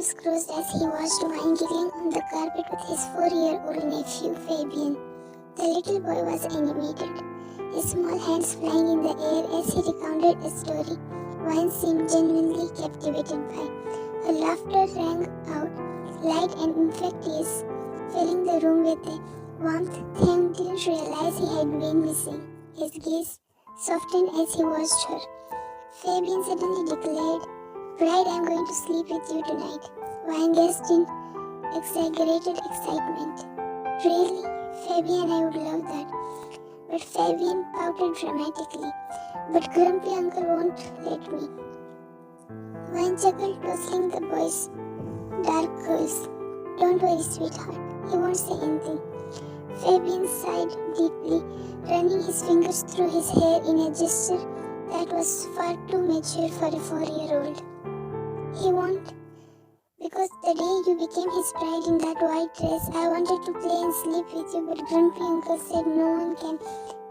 arms crossed as he watched Wine giggling on the carpet with his 4-year-old nephew, Fabian. The little boy was animated, his small hands flying in the air as he recounted a story Wine seemed genuinely captivated by. Her laughter rang out, light and infectious, filling the room with a warmth Theon didn't realize he had been missing. His gaze softened as he watched her. Fabian suddenly declared, "Bride, I'm going to sleep with you tonight." Wine gasped in exaggerated excitement. "Really? Fabian, I would love that." But Fabian pouted dramatically. "But Grumpy Uncle won't let me." Wine chuckled, tousling the boy's dark curls. "Don't worry, sweetheart. He won't say anything." Fabian sighed deeply, running his fingers through his hair in a gesture that was far too mature for a 4-year-old. "He won't, because the day you became his bride in that white dress, I wanted to play and sleep with you, but Grumpy Uncle said no one can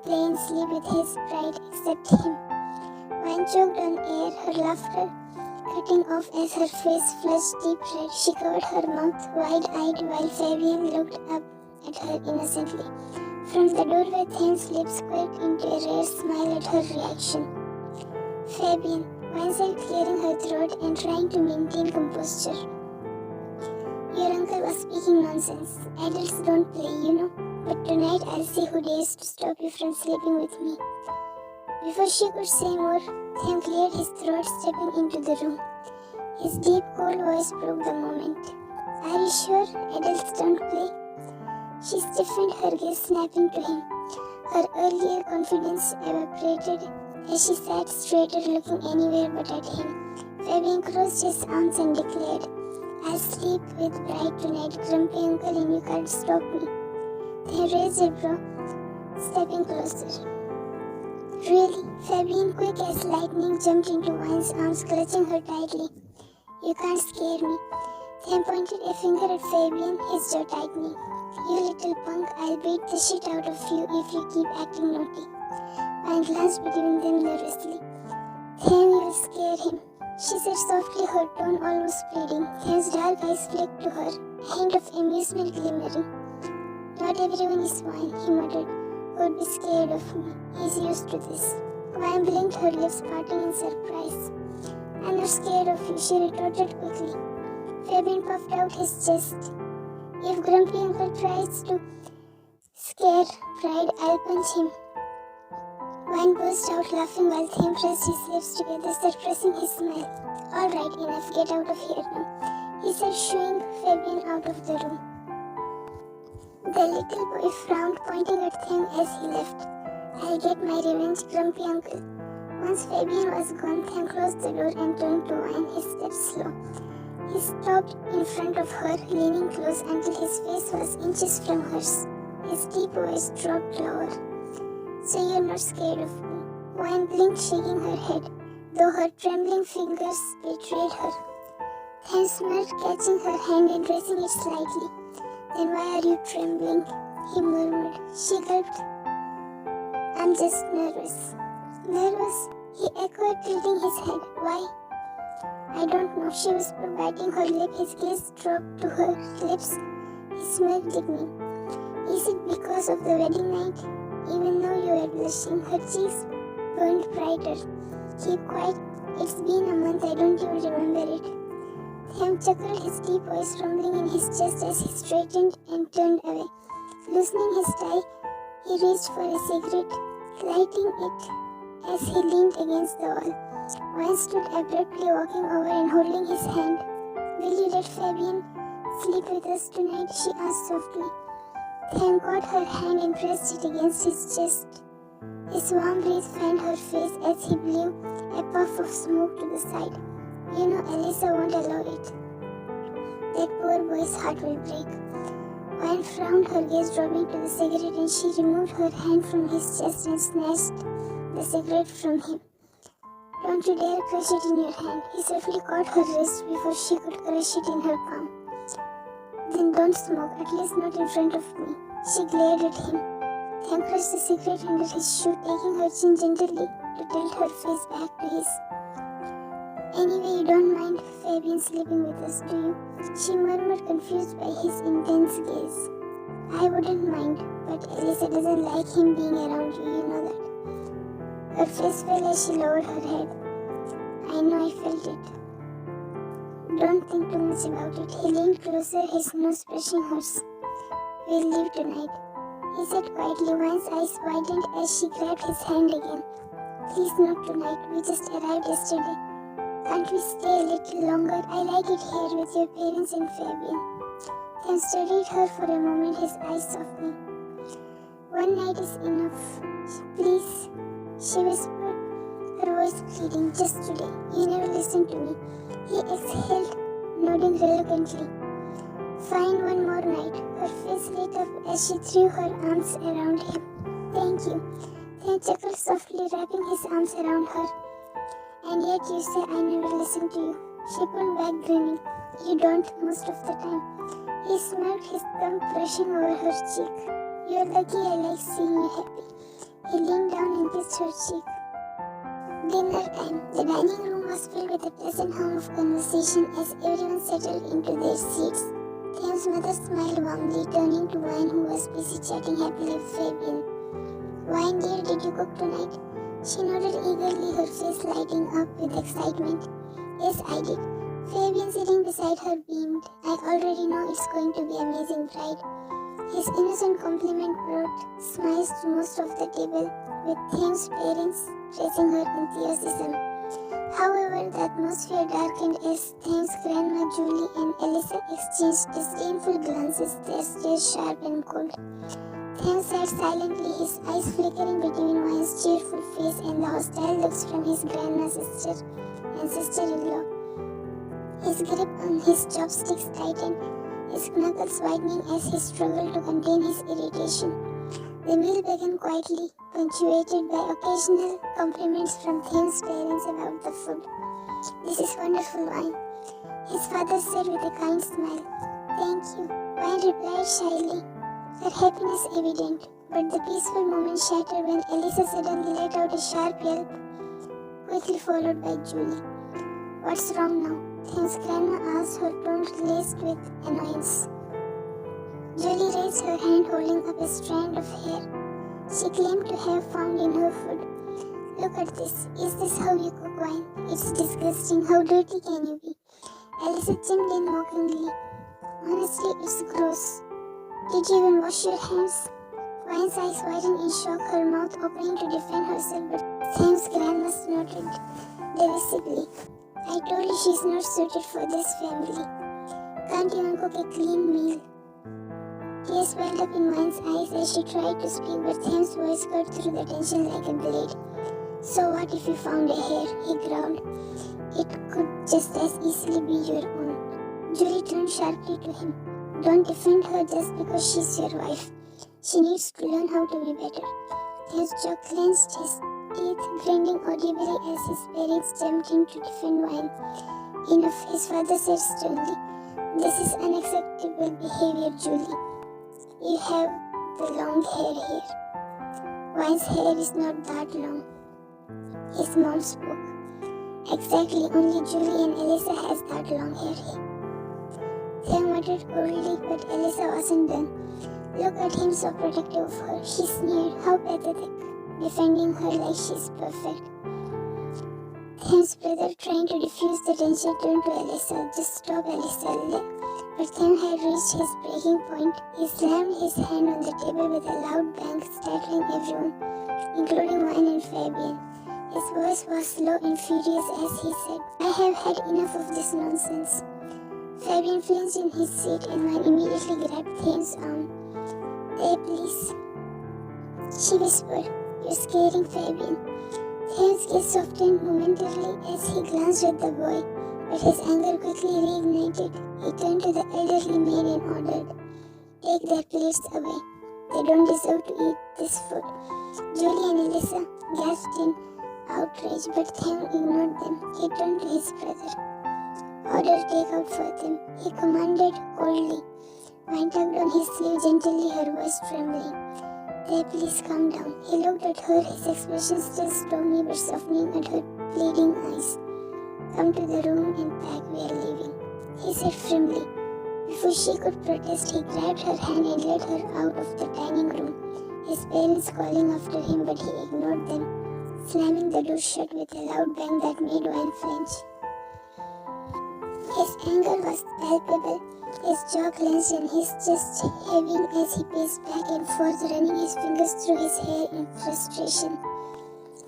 play and sleep with his bride except him." Wine choked on air, her laughter cutting off as her face flushed deep red. She covered her mouth wide-eyed while Fabian looked up at her innocently. From the doorway, Theon's lips quirked into a rare smile at her reaction. "Fabian," Wine said, clearing her throat and trying to maintain composure. "Your uncle was speaking nonsense. Adults don't play, you know. But tonight I'll see who dares to stop you from sleeping with me." Before she could say more, Theon cleared his throat, stepping into the room. His deep, cold voice broke the moment. "Are you sure adults don't play?" She stiffened, her gaze snapping to him. Her earlier confidence evaporated as she sat straighter, looking anywhere but at him. Fabian crossed his arms and declared, "I'll sleep with Bride tonight, Grumpy Uncle, and you can't stop me." They raised a brow, stepping closer. "Really?" Fabian, quick as lightning, jumped into Wine's arms, clutching her tightly. "You can't scare me." Then pointed a finger at Fabian, his jaw tightening. "You little punk, I'll beat the shit out of you if you keep acting naughty." Wine glanced between them nervously. "Then you will scare him," she said softly, her tone almost pleading. Theon's dark eyes flicked to her, a hint of amusement glimmering. "Not everyone is Wine," he muttered, "who'd be scared of me. He's used to this." Wine blinked, her lips parting in surprise. "I'm not scared of you," she retorted quickly. Fabian puffed out his chest. "If Grumpy Uncle tries to scare Bride, I'll punch him." Wine burst out laughing while Theon pressed his lips together, suppressing his smile. "All right, enough. Get out of here now," he said, shooing Fabian out of the room. The little boy frowned, pointing at Theon as he left. "I'll get my revenge, Grumpy Uncle." Once Fabian was gone, Theon closed the door and turned to Wine, his steps slow. He stopped in front of her, leaning close until his face was inches from hers. His deep voice dropped lower. "So you're not scared of me?" Wine blinked, shaking her head, though her trembling fingers betrayed her. Then smirked, catching her hand and raising it slightly. "Then why are you trembling?" he murmured. She gulped. "I'm just nervous." "Nervous?" he echoed, tilting his head. "Why?" "I don't know," she whispered, biting her lip. His gaze dropped to her lips. He smirked at me. "Is it because of the wedding night?" Even though you were blushing, her cheeks burned brighter. "Keep quiet. It's been a month. I don't even remember it." Theon chuckled, his deep voice rumbling in his chest as he straightened and turned away. Loosening his tie, he reached for a cigarette, lighting it as he leaned against the wall. Wine stood abruptly, walking over and holding his hand. "Will you let Fabian sleep with us tonight?" she asked softly. Theon caught her hand and pressed it against his chest. His warm breeze fanned her face as he blew a puff of smoke to the side. "You know Elisa won't allow it. That poor boy's heart will break." Wine frowned, her gaze dropping to the cigarette, and she removed her hand from his chest and snatched the cigarette from him. "Don't you dare crush it in your hand." He swiftly caught her wrist before she could crush it in her palm. "Then don't smoke, at least not in front of me." She glared at him. Then crushed the cigarette under his shoe, taking her chin gently to tilt her face back to his. Anyway, you don't mind Fabian sleeping with us, do you? She murmured, confused by his intense gaze. I wouldn't mind, but Elisa doesn't like him being around you, you know that. Her face fell as she lowered her head. I know, I felt it. Don't think too much about it. He leaned closer, his nose brushing hers. We'll leave tonight, he said quietly. Wine's eyes widened as she grabbed his hand again. Please, not tonight. We just arrived yesterday. Can't we stay a little longer? I like it here with your parents and Fabian. Tim studied her for a moment, his eyes softening. One night is enough. Please, she whispered, her voice pleading. Just today. You never listened to me. He exhaled, nodding reluctantly. Fine, one more night. Her face lit up as she threw her arms around him. Thank you. Tim chuckled softly, wrapping his arms around her. And yet you say I never listen to you. She pulled back, grinning. You don't most of the time. He smiled, his thumb brushing over her cheek. You're lucky, I like seeing you happy. He leaned down and kissed her cheek. Dinner time. The dining room was filled with a pleasant hum of conversation as everyone settled into their seats. Tim's mother smiled warmly, turning to Wine, who was busy chatting happily with Fabian. Wine, dear, did you cook tonight? She nodded eagerly, her face lighting up with excitement. Yes, I did. Fabian, sitting beside her, beamed. I already know it's going to be amazing, Bride. His innocent compliment brought smiles to most of the table, with Tim's parents praising her enthusiasm. However, the atmosphere darkened as Tim's grandma Julie and Elisa exchanged disdainful glances, their stares sharp and cold. Tim sat silently, his eyes flickering between Wine's cheerful face and the hostile looks from his grandma's sister and sister-in-law. His grip on his chopsticks tightened, his knuckles widening as he struggled to contain his irritation. The meal began quietly, punctuated by occasional compliments from Tim's parents about the food. This is wonderful, Wine, his father said with a kind smile. Thank you, Wine replied shyly, her happiness evident, but the peaceful moment shattered when Elisa suddenly let out a sharp yelp, quickly followed by Julie. What's wrong now? Tim's grandma asked, her tone laced with annoyance. Julie raised her hand, holding up a strand of hair she claimed to have found in her food. Look at this. Is this how you cook, Wine? It's disgusting. How dirty can you be? Elisa chimed in mockingly. Honestly, it's gross. Did you even wash your hands? Wine's eyes widened in shock, her mouth opening to defend herself, but Tim's grandma snorted derisively. I told you she's not suited for this family. Can't even cook a clean meal. Tears welled up in Wine's eyes as she tried to speak, but Tim's voice cut through the tension like a blade. So what if you found a hair? He growled. It could just as easily be your own. Julie turned sharply to him. Don't defend her just because she's your wife. She needs to learn how to be better. His jaw clenched, his teeth grinding audibly as his parents jumped in to defend Wine. Enough, his father said sternly. This is unacceptable behavior, Julie. You have the long hair here. Wine's hair is not that long. His mom spoke. Exactly, only Julie and Elisa has that long hair here. Tim muttered coldly, but Elisa wasn't done. Look at him, so protective of her. She sneered. How pathetic. Defending her like she's perfect. Tim's brother, trying to diffuse the tension, turned to Elisa. Just stop, Elisa. But Tim had reached his breaking point. He slammed his hand on the table with a loud bang, startling everyone, including Wine and Fabian. His voice was low and furious as he said, I have had enough of this nonsense. Fabian flinched in his seat and Wine immediately grabbed Tim's arm. Hey, please, she whispered. You're scaring Fabian. Tim's gaze softened momentarily as he glanced at the boy, but his anger quickly reignited. He turned to the elderly maid and ordered, Take their plates away. They don't deserve to eat this food. Julie and Elisa gasped in outrage, but Tim ignored them. He turned to his brother. Order takeout for them, he commanded coldly. Wine tugged on his sleeve gently, her voice trembling. There, please calm down. He looked at her, his expression still stormy but softening at her pleading eyes. "Come to the room and pack, we are leaving," he said firmly. Before she could protest, he grabbed her hand and led her out of the dining room, his parents calling after him, but he ignored them, slamming the door shut with a loud bang that made Wayne flinch. His anger was palpable, his jaw clenched and his chest heaving as he paced back and forth, running his fingers through his hair in frustration.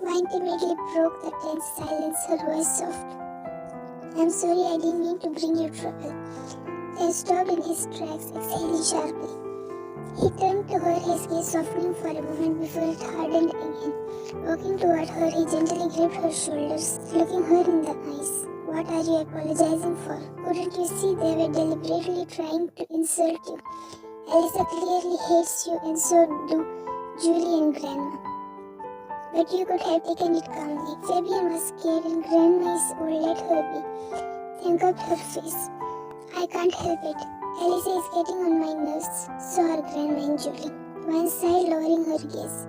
Wayne timidly broke the tense silence, her voice soft. "I'm sorry, I didn't mean to bring you trouble." Then stopped in his tracks, exhaling sharply. He turned to her, his gaze softening for a moment before it hardened again. Walking toward her, he gently gripped her shoulders, looking her in the eyes. "What are you apologizing for? Couldn't you see they were deliberately trying to insult you? Alyssa clearly hates you and so do Julie and Grandma. But you could have taken it calmly." Fabian was scared and Grandma is old, let her be. Then cupped her face. "I can't help it. Alyssa is getting on my nerves, so are Grandma and Julie." One sighed, lowering her gaze.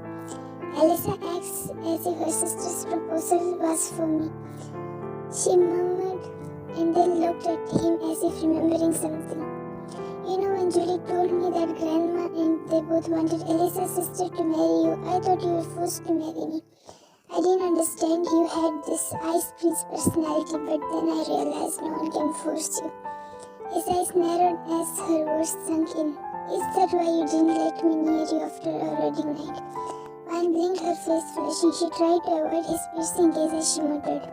"Alyssa acts as if her sister's proposal was for me," she murmured, and then looked at him as if remembering something. "You know, when Julie told me that Grandma and they both wanted Alyssa's sister to marry you, I thought you were forced to marry me. I didn't understand you had this Ice Prince personality, but then I realized no one can force you." His eyes narrowed as her words sunk in. "Is that why you didn't let me near you after our wedding night?" One blinked, her face flushing. She tried to avoid his piercing gaze as she muttered,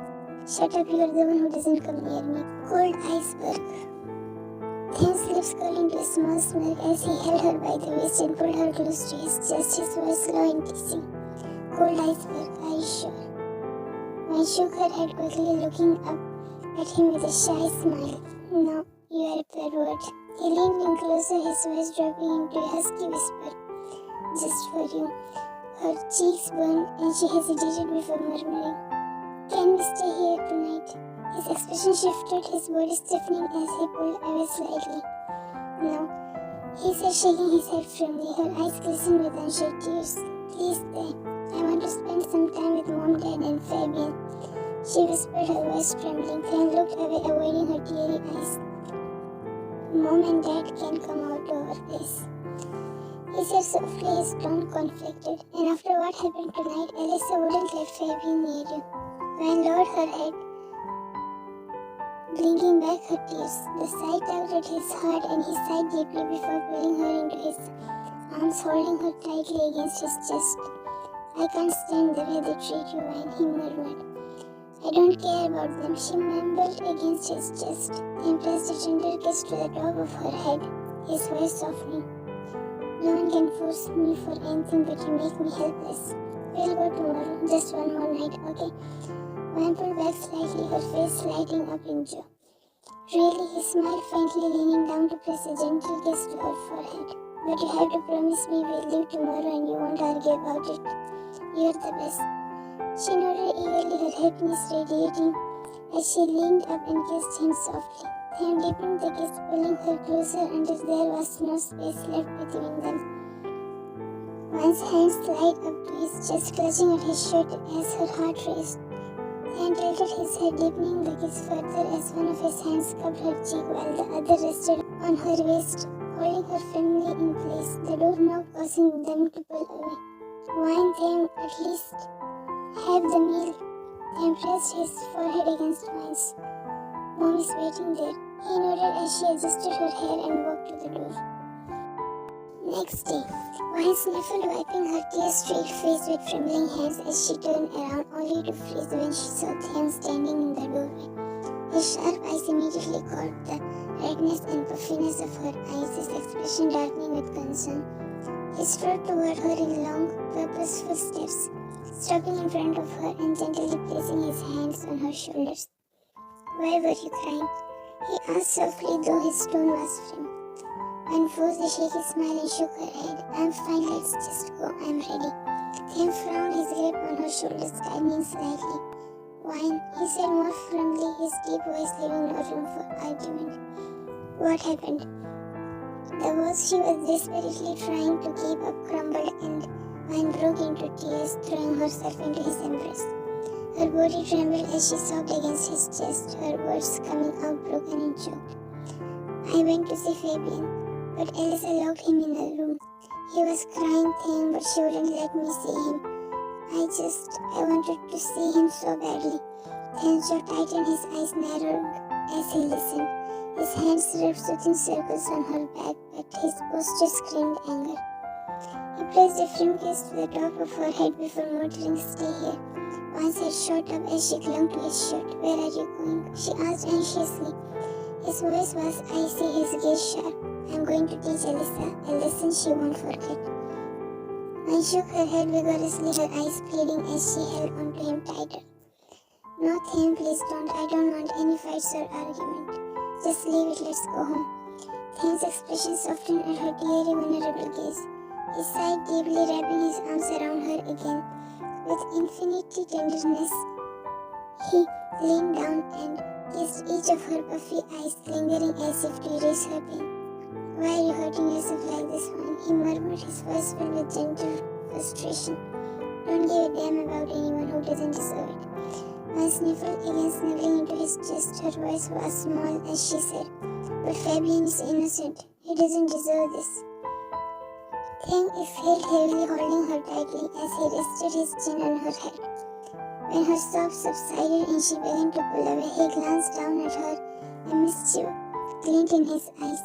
"Shut up, you're the one who doesn't come near me. Cold iceberg." Thane's lips curled into a small smirk as he held her by the waist and pulled her close to his chest, his voice low and teasing. "Cold iceberg, are you sure?" When shook her head quickly, looking up at him with a shy smile. "No, you are a pervert." He leaned in closer, his voice dropping into a husky whisper. "Just for you." Her cheeks burned and she hesitated before murmuring, "Can we stay here tonight?" His expression shifted, his body stiffening as he pulled away slightly. "No," he said, shaking his head firmly. Her eyes glistened with unshed tears. "Please stay. I want to spend some time with Mom, Dad and Fabian," she whispered, her voice trembling. Then looked away, avoiding her teary eyes. "Mom and Dad can come out to our place," he said softly, his tone conflicted. "And after what happened tonight, Alyssa wouldn't let Fabian near you." When lowered her head, blinking back her tears. The sight tugged at his heart and he sighed deeply before pulling her into his arms, holding her tightly against his chest. "I can't stand the way they treat you, Wayne," he murmured. "I don't care about them," she mumbled against his chest, then pressed a tender kiss to the top of her head, his voice softening. "No one can force me for anything, but you make me helpless. We'll go tomorrow, just one more night, okay?" Wayne pulled back slightly, her face lighting up in joy. "Really?" He smiled faintly, leaning down to press a gentle kiss to her forehead. "But you have to promise me we'll leave tomorrow and you won't argue about it. You're the best." She nodded eagerly, her happiness radiating as she leaned up and kissed him softly. Then deepened the kiss, pulling her closer until there was no space left between them. One's hand slid up to his chest, clutching at his shirt as her heart raced. Then tilted his head, deepening the kiss further as one of his hands cupped her cheek while the other rested on her waist, holding her firmly in place. The door knocked, causing them to pull away. Wayne came at least have the meal, then pressed his forehead against Wayne's. "Mom is waiting there." He nodded as she adjusted her hair and walked to the door. Next day, Wayne sniffled, wiping her tear-streaked face with trembling hands as she turned around, only to freeze when she saw Thane standing in the doorway. His sharp eyes immediately caught the redness and puffiness of her eyes, his expression darkening with concern. He strode toward her in long, purposeful steps, stopping in front of her and gently placing his hands on her shoulders. "Why were you crying?" he asked softly, though his tone was firm. Wayne forced a shaky smile and shook her head. "I'm fine, let's just go, I'm ready." Thane frowned, his grip on her shoulders tightening slightly. "Wayne," he said more firmly, his deep voice leaving no room for argument. "What happened?" The words she was desperately trying to keep up crumbled and Wayne broke into tears, throwing herself into his embrace. Her body trembled as she sobbed against his chest, her words coming out broken and choked. I went to see Fabian, but Alice locked him in the room. He was crying, thin, but she wouldn't let me see him. I wanted to see him so badly. Then's jaw tightened, his eyes narrowed as he listened. His hands wrapped soothing circles on her back, but his posture screamed anger. He placed a firm kiss to the top of her head before muttering, "Stay here." Once head shot up as she clung to his shirt. "Where are you going?" she asked anxiously. His voice was icy, his gaze sharp. "I'm going to teach Alyssa a lesson she won't forget." Mine shook her head vigorously, her eyes pleading as she held onto him tighter. "No, Them, please don't. I don't want any fights or argument. Just leave it, let's go home." Them's expression softened at her teary, vulnerable gaze. He sighed deeply, wrapping his arms around her again. With infinite tenderness, he leaned down and kissed each of her puffy eyes, lingering as if to erase her pain. "Why are you hurting yourself like this, Wine?" he murmured, his voice filled with gentle frustration. "Don't give a damn about anyone who doesn't deserve it." Wine sniffled again, snuggling into his chest. Her voice was small as she said, "But Fabian is innocent. He doesn't deserve this." Thing exhaled heavily, holding her tightly as he rested his chin on her head. When her sobs subsided and she began to pull away, he glanced down at her, a mischief glint in his eyes.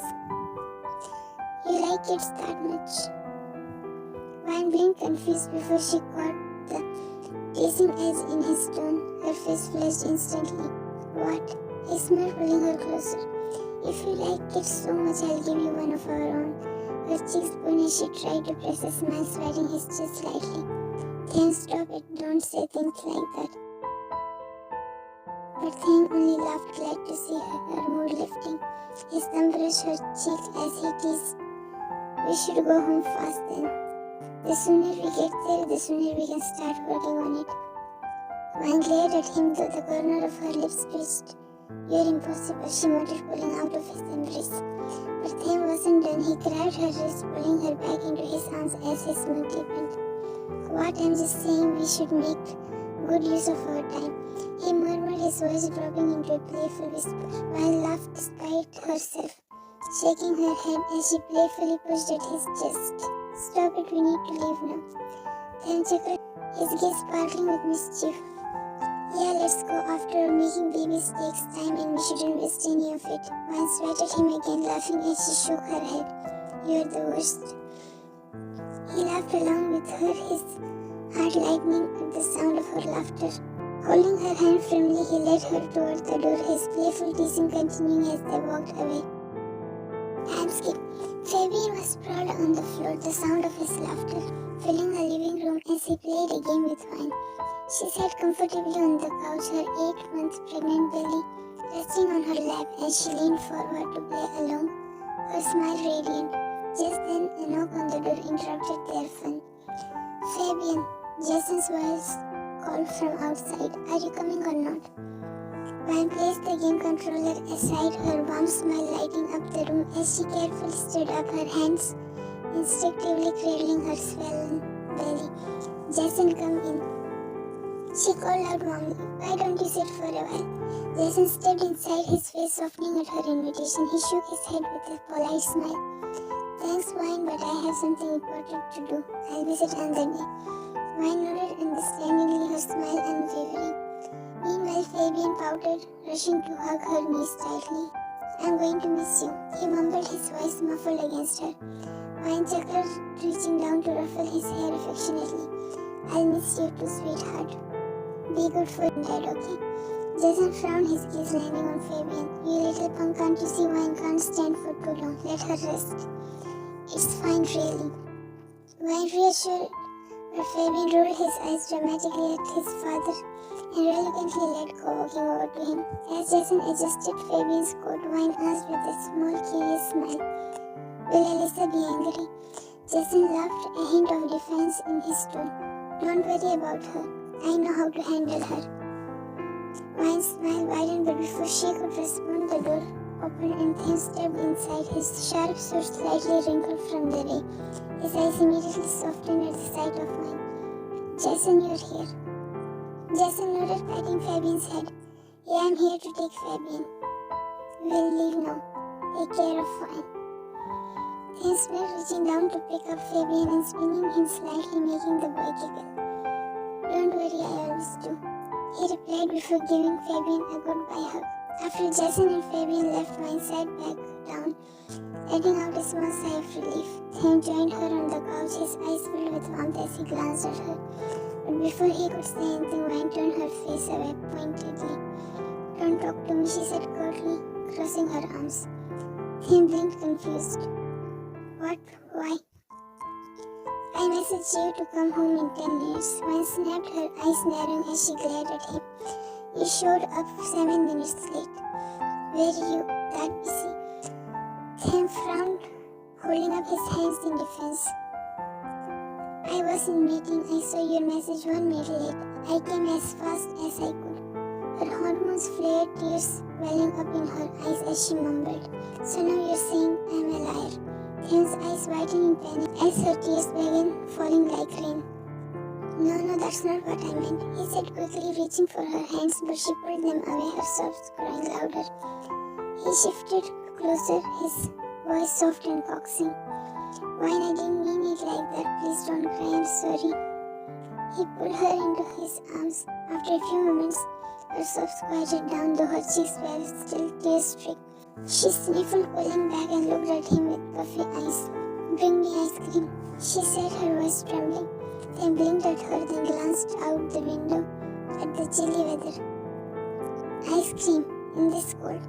"You like kids that much?" Wine blinked confused before she caught the teasing edge in his tone. Her face flushed instantly. "What?" He smiled, pulling her closer. "If you like kids so much, I'll give you one of our own." Her cheeks burned as she tried to press a smile, sweating his chest slightly. "Then stop it, don't say things like that." But Thane only laughed, glad to see her mood lifting. His thumb brushed her cheek as he teased, "We should go home fast then. The sooner we get there, the sooner we can start working on it." Wine glared at him, though the corner of her lips twitched. "You're impossible," she muttered, pulling out of his embrace. But Thane wasn't done. He grabbed her wrist, pulling her back into his arms as his mood deepened. "What? I'm just saying we should make good use of our time," he murmured, his voice dropping into a playful whisper, while laughed despite herself, shaking her head as she playfully pushed at his chest. "Stop it, we need to leave now." Thane chuckled, his gaze sparkling with mischief. "Yeah, let's go. After all, making babies takes time and we shouldn't waste any of it." Wine spat at him again, laughing as she shook her head. "You're the worst." He laughed along with her, his heart lightening at the sound of her laughter. Holding her hand firmly, he led her toward the door, his playful teasing continuing as they walked away. Time skip. Fabian was sprawled on the floor, the sound of his laughter filling the living room as he played a game with Wine. She sat comfortably on the couch, her 8-month pregnant belly resting on her lap as she leaned forward to play along, her smile radiant. Just then, a knock on the door interrupted their fun. "Fabian," Jason's voice called from outside. "Are you coming or not?" Wine placed the game controller aside, her warm smile lighting up the room as she carefully stood up, her hands instinctively cradling her swollen belly. "Jason, come in," she called out warmly. "Why don't you sit for a while?" Jason stepped inside, his face softening at her invitation. He shook his head with a polite smile. "Thanks, Wine, but I have something important to do. I'll visit another day." Wine nodded understandingly, her smile unwavering. Meanwhile, Fabian pouted, rushing to hug her knees tightly. "I'm going to miss you," he mumbled, his voice muffled against her. Wine chuckled, reaching down to ruffle his hair affectionately. "I'll miss you too, sweetheart. Be good for Dad, okay?" Jason frowned, his gaze landing on Fabian. "You little punk, can't you see Wine can't stand for too long? Let her rest." "It's fine, really." Wine reassured, but Fabian rolled his eyes dramatically at his father and reluctantly let go, walking over to him. As Jason adjusted Fabian's coat, Wine asked with a small, curious smile, "Will Alyssa be angry?" Jason laughed, a hint of defiance in his tone. "Don't worry about her. I know how to handle her." Wine's smile widened, but before she could respond, the door opened and Tim stepped inside, his sharp suit slightly wrinkled from the way. His eyes immediately softened at the sight of Wine. "Jason, you're here." Jason nodded, patting Fabian's head. Yeah, I'm here to take Fabian. We'll leave now. Take care of Fine. Then smiled, reaching down to pick up Fabian and spinning him slightly, making the boy giggle. Don't worry, I always do, he replied before giving Fabian a goodbye hug. After Jason and Fabian left, Vine sat back down, letting out a small sigh of relief. Tim joined her on the couch, his eyes filled with warmth as he glanced at her. But before he could say anything, Vine turned her face away pointedly. Don't talk to me, she said curtly, crossing her arms. Tim blinked, confused. What? Why? I messaged you to come home in 10 minutes. Vine snapped, her eyes narrowing as she glared at him. You showed up 7 minutes late. Were you that busy? Tim frowned, holding up his hands in defense. I was in meeting. I saw your message 1 minute late. I came as fast as I could. Her hormones flared, tears welling up in her eyes as she mumbled. So now you're saying I'm a liar. Tim's eyes widened in panic as her tears began falling like rain. No, that's not what I meant, he said quickly, reaching for her hands, but she pulled them away, her sobs growing louder. He shifted closer, his voice soft and coaxing. Vine, I didn't mean it like that. Please don't cry, I'm sorry. He pulled her into his arms. After a few moments, her sobs quieted down, though her cheeks were still tear-streaked. She sniffled, pulling back, and looked at him with puffy eyes. Bring me ice cream, she said, her voice trembling. Then blinked at her, then glanced out the window at the chilly weather. Ice cream in this cold.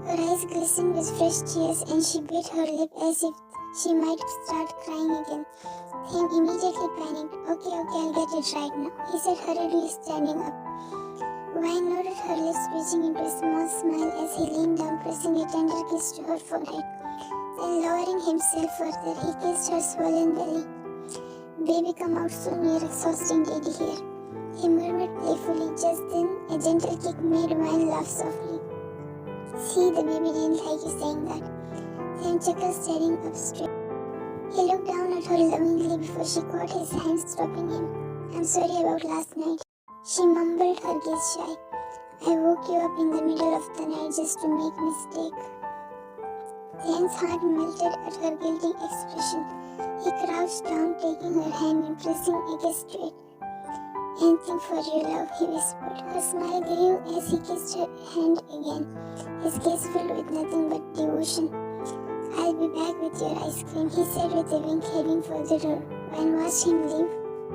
Her eyes glistened with fresh tears, and she bit her lip as if she might start crying again. Tim immediately panicked. Okay, I'll get it right now, he said hurriedly, standing up. Vine nodded, her lips reaching into a small smile as he leaned down, pressing a tender kiss to her forehead. Then lowering himself further, he kissed her swollen belly. Baby, come out soon, you're exhausting lady here, he murmured playfully. Just then, a gentle kick made Vine laugh softly. See, the baby didn't like you saying that. Tim chuckled, staring up straight. He looked down at her lovingly before she caught his hand, stopping him. I'm sorry about last night, she mumbled, her gaze shy. I woke you up in the middle of the night just to make mistake. Tim's heart melted at her guilty expression. He crouched down, taking her hand and pressing against it. Anything for you, love, he whispered. Her smile grew as he kissed her hand again, his gaze filled with nothing but devotion. I'll be back with your ice cream, he said with a wink, heading for the door. Vine watched him leave,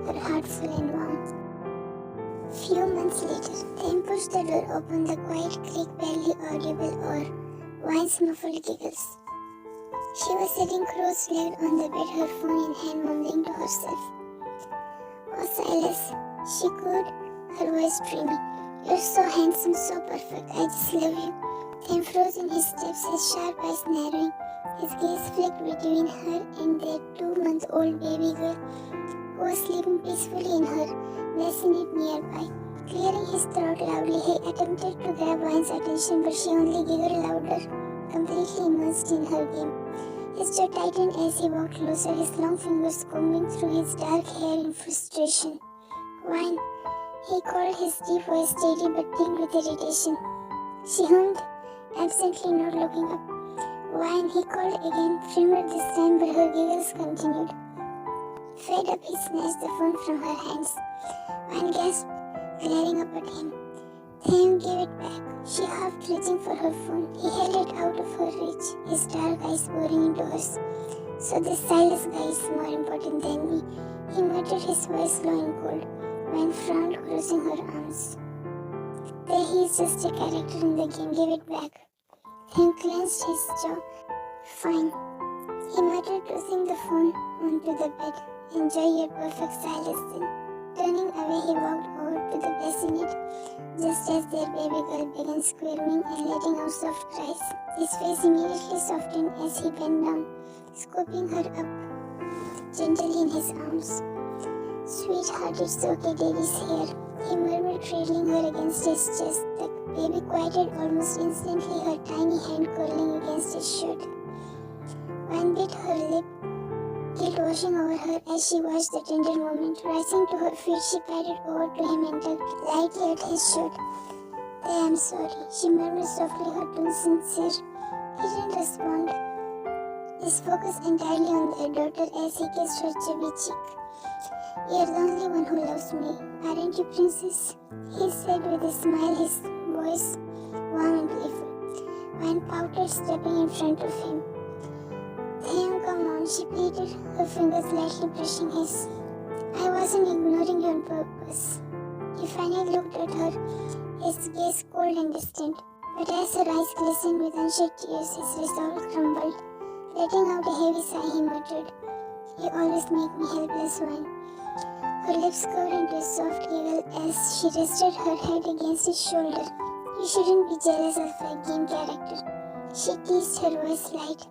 her heart full and warm. Few months later, Tim pushed the door open, the quiet creak barely audible or Vine's muffled giggles. She was sitting cross-legged on the bed, her phone in hand, mumbling to herself. Oh, Silas, she cooed, her voice dreamy. You're so handsome, so perfect, I just love you. Tim froze in his steps, his sharp eyes narrowing. His gaze flicked between her and their 2-month-old baby girl, who was sleeping peacefully in her bassinet nearby. Clearing his throat loudly, he attempted to grab Vine's attention, but she only giggled louder, completely immersed in her game. His jaw tightened as he walked closer, his long fingers combing through his dark hair in frustration. Vine, he called, his deep voice steady but tinged with irritation. She hummed, absently not looking up. Vine, he called again, firmer this time, but her giggles continued. Fed up, he snatched the phone from her hands. Vine gasped, glaring up at him. Tim, give it back, she huffed, reaching for her phone. He held it out of her reach, his dark eyes boring into hers. So this Silas guy is more important than me, he muttered, his voice low and cold. Vine frowned, crossing her arms. There, he's just a character in the game, give it back. Tim clenched his jaw. Fine, he muttered, tossing the phone onto the bed. Enjoy your perfect silence then. Turning away, he walked over to the bassinet, just as their baby girl began squirming and letting out soft cries. His face immediately softened as he bent down, scooping her up gently in his arms. Sweetheart, it's okay, daddy's here, he murmured, cradling her against his chest. The baby quieted almost instantly, her tiny hand curling against his shirt. Vine bit her lip. Guilt was washing over her as she watched the tender moment. Rising to her feet, she padded over to him and tugged lightly at his shirt. "I am sorry," she murmured softly, her tone sincere. He didn't respond, his focus entirely on their daughter as he kissed her chubby cheek. "You're the only one who loves me, aren't you, princess?" he said with a smile, his voice warm and playful. Wine pouted, stepping in front of him. "Then come on," she pleaded, her fingers lightly brushing his. "I wasn't ignoring you on purpose." He finally looked at her, his gaze cold and distant. But as her eyes glistened with unshed tears, his resolve crumbled. Letting out a heavy sigh, he muttered, "You always make me helpless, Wine." Her lips curved into a soft giggle as she rested her head against his shoulder. "You shouldn't be jealous of a game character," she teased, her voice light,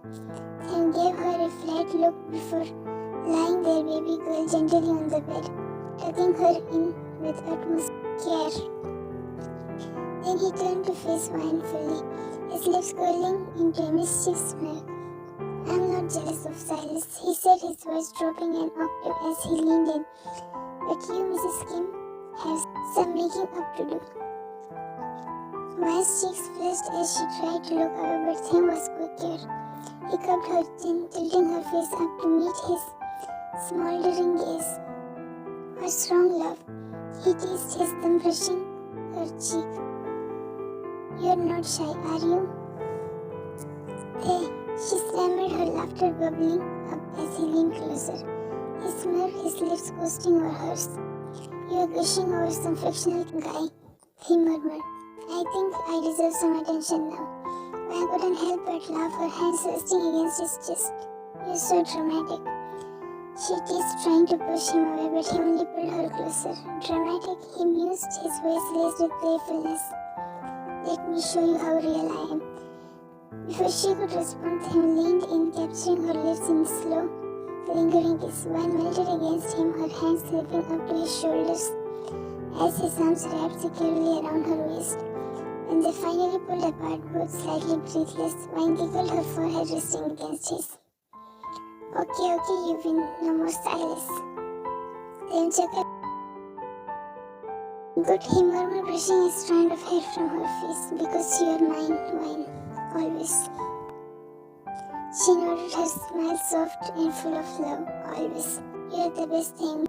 then gave her a flat look before lying there, baby girl, gently on the bed, tucking her in with utmost care. Then he turned to face Wine fully, his lips curling into a mischievous smirk. "I'm not jealous of Silas," he said, his voice dropping an octave as he leaned in. "But you, Mrs. Kim, have some making up to do." Wine's cheeks flushed as she tried to look away, but Tim was quicker. He cupped her chin, tilting her face up to meet his smoldering gaze. "What's wrong, love?" he teased, his thumb brushing her cheek. "You're not shy, are you?" "Hey," she stammered, her laughter bubbling up as he leaned closer. He smirked, his lips coasting over hers. "You're gushing over some fictional guy," he murmured. "I think I deserve some attention now." I couldn't help but laugh, her hands resting against his chest. "You're so dramatic," she teased, trying to push him away, but he only pulled her closer. "Dramatic?" he mused, his voice laced with playfulness. "Let me show you how real I am." Before she could respond, Tim leaned in, capturing her lips in slow, lingering kiss. One melted against him, her hands slipping up to his shoulders as his arms wrapped securely around her waist. When they finally pulled apart, both slightly breathless, Wine giggled, her forehead resting against his. Okay, you win. No more Silas." Then chuckled. "Good," he murmured, brushing a strand of hair from her face. "Because you're mine, Wine. Always." She nodded, her smile soft and full of love. "Always. You're the best thing."